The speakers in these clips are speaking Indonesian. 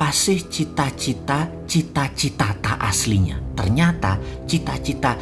apa sih cita-cita tak aslinya? Ternyata cita-cita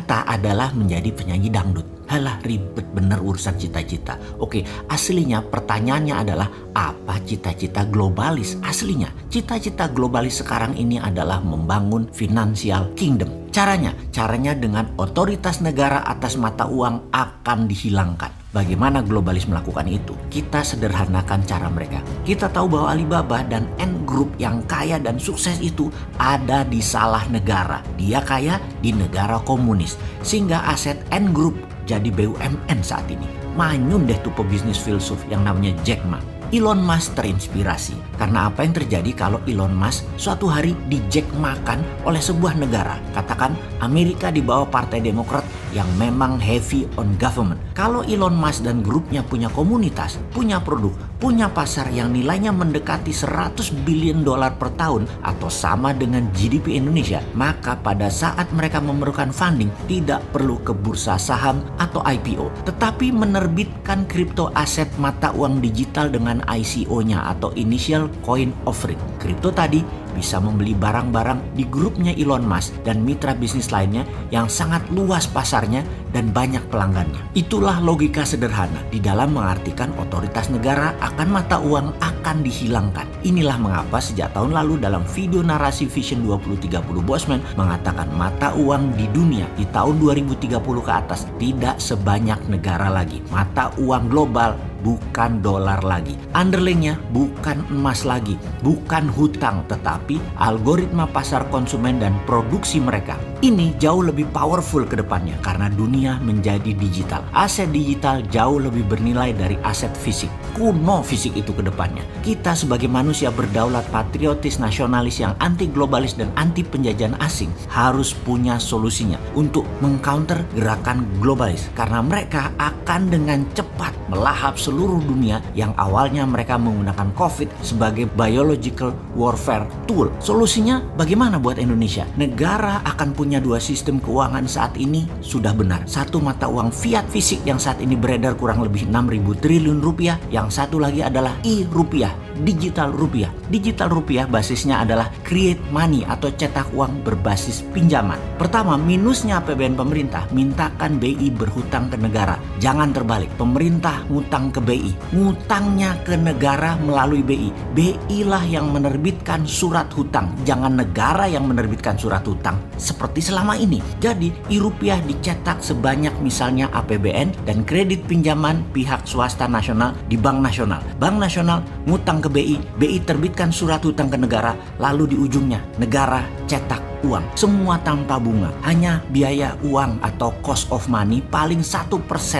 tak adalah menjadi penyanyi dangdut. Halah, ribet bener urusan cita-cita. Oke, aslinya pertanyaannya adalah apa cita-cita globalis aslinya? Cita-cita globalis sekarang ini adalah membangun financial kingdom. Caranya dengan otoritas negara atas mata uang akan dihilangkan. Bagaimana globalis melakukan itu? Kita sederhanakan cara mereka. Kita tahu bahwa Alibaba dan Ant Group yang kaya dan sukses itu ada di salah negara. Dia kaya di negara komunis. Sehingga aset Ant Group jadi BUMN saat ini. Manyun deh tuh pebisnis filsuf yang namanya Jack Ma. Elon Musk terinspirasi karena apa yang terjadi kalau Elon Musk suatu hari di Jack makan oleh sebuah negara. Katakan Amerika di bawah Partai Demokrat yang memang heavy on government. Kalau Elon Musk dan grupnya punya komunitas, punya produk, punya pasar yang nilainya mendekati 100 billion dolar per tahun atau sama dengan GDP Indonesia, maka pada saat mereka memerlukan funding tidak perlu ke bursa saham atau IPO, tetapi menerbitkan kripto aset mata uang digital dengan ICO-nya atau Initial Coin Offering. Kripto tadi bisa membeli barang-barang di grupnya Elon Musk dan mitra bisnis lainnya yang sangat luas pasarnya dan banyak pelanggannya. Itulah logika sederhana di dalam mengartikan otoritas negara akan mata uang akan dihilangkan. Inilah mengapa sejak tahun lalu dalam video narasi Vision 2030 Bosman mengatakan mata uang di dunia di tahun 2030 ke atas tidak sebanyak negara lagi. Mata uang global bukan dolar lagi. Underlyingnya bukan emas lagi, bukan hutang, tetapi algoritma pasar konsumen dan produksi mereka. Ini jauh lebih powerful ke depannya karena dunia menjadi digital. Aset digital jauh lebih bernilai dari aset fisik. Kuno fisik itu ke depannya. Kita sebagai manusia berdaulat, patriotis, nasionalis yang anti globalis dan anti penjajahan asing harus punya solusinya untuk mengcounter gerakan globalis karena mereka akan dengan cepat melahap seluruh dunia yang awalnya mereka menggunakan COVID sebagai biological warfare tool. Solusinya bagaimana buat Indonesia? Negara akan punya dua sistem keuangan saat ini sudah benar. Satu mata uang fiat fisik yang saat ini beredar kurang lebih 6.000 triliun rupiah. Yang satu lagi adalah e-rupiah, digital rupiah. Digital rupiah basisnya adalah create money atau cetak uang berbasis pinjaman. Pertama, minusnya APBN pemerintah, mintakan BI berhutang ke negara. Jangan terbalik, pemerintah ngutang ke BI. Ngutangnya ke negara melalui BI. BI lah yang menerbitkan surat hutang, jangan negara yang menerbitkan surat hutang seperti selama ini. Jadi e-rupiah dicetak sebanyak misalnya APBN dan kredit pinjaman pihak swasta nasional di Bank Nasional. Bank Nasional ngutang ke BI, BI terbitkan surat hutang ke negara, lalu di ujungnya negara cetak uang. Semua tanpa bunga, hanya biaya uang atau cost of money paling 1%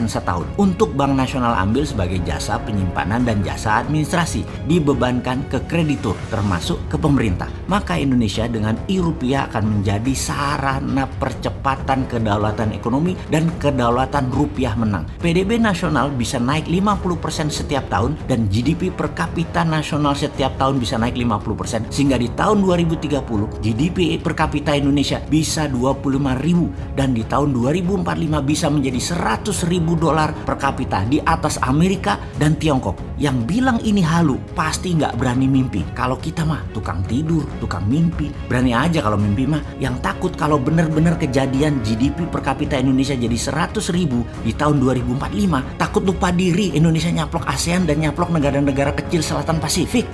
setahun. Untuk Bank Nasional ambil sebagai jasa penyimpanan dan jasa administrasi, dibebankan ke kreditur termasuk ke pemerintah. Maka Indonesia dengan e-rupiah akan menjadi sarana percepatan kedaulatan ekonomi dan kedaulatan rupiah menang. PDB nasional bisa naik 50% setiap tahun dan GDP per kapita nasional setiap tahun bisa naik 50%, sehingga di tahun 2030 GDP per kapita Indonesia bisa 25.000 dan di tahun 2045 bisa menjadi 100.000 dolar per kapita di atas Amerika dan Tiongkok. Yang bilang ini halu pasti nggak berani mimpi. Kalau kita mah tukang tidur, tukang mimpi. Berani aja kalau mimpi mah. Yang takut kalau benar-benar kejadian GDP per kapita Indonesia jadi 100.000 di tahun 2045, takut lupa diri Indonesia nyaplok ASEAN dan nyaplok negara-negara kecil selatan Pasifik.